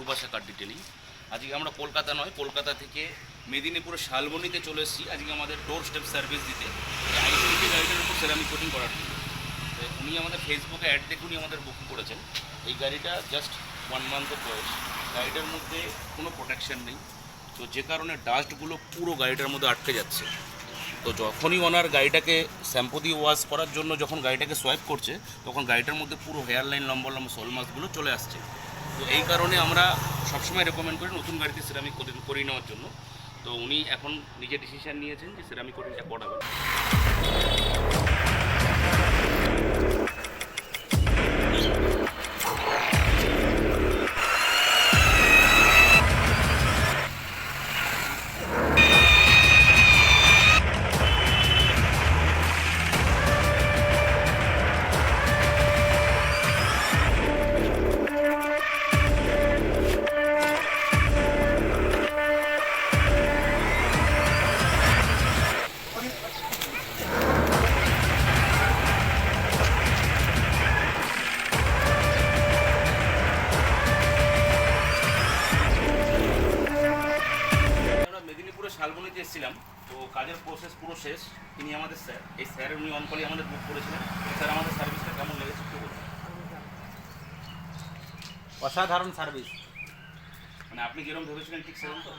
ভালোবাসা কার ডিটেলিং। আজকে আমরা কলকাতা নয়, কলকাতা থেকে মেদিনীপুরের শালবনীতে চলে এসেছি আজকে আমাদের ডোর স্টেপ সার্ভিস দিতে আইসিডি গাড়িটার উপর সেরামিক কোটিং করার জন্য। উনি আমাদের ফেসবুকে অ্যাড দেখে উনি আমাদের বুক করেছেন। এই গাড়িটা জাস্ট 1 মান্থ বয়স, গাড়িটার মধ্যে কোনো প্রোটেকশান নেই, তো যে কারণে ডাস্টগুলো পুরো গাড়িটার মধ্যে আটকে যাচ্ছে। তো যখনই ওনার গাড়িটাকে শ্যাম্পু দিয়ে ওয়াশ করার জন্য যখন গাড়িটাকে সোয়াইপ করছে, তখন গাড়িটার মধ্যে পুরো হেয়ার লাইন লম্বা লম্বা শোল মাছগুলো চলে আসছে। তো এই কারণে আমরা সবসময় রেকমেন্ড করি নতুন গাড়িতে সেরামিক করিয়ে নেওয়ার জন্য। তো উনি এখন নিজে ডিসিশান নিয়েছেন যে সেরামিক কোটিংটা করাবেন। মেদিনীপুরে শালবনীতে এসেছিলাম, তো কাজের প্রসেস পুরো শেষ। তিনি আমাদের স্যার, এই স্যার উনি অনকলি আমাদের বুক করেছিলেন। স্যার আমাদের সার্ভিসটা কেমন লেগেছে একটু বলুন। অসাধারণ সার্ভিস। মানে আপনি যেরকম ভেবেছিলেন ঠিক সেরকম তো?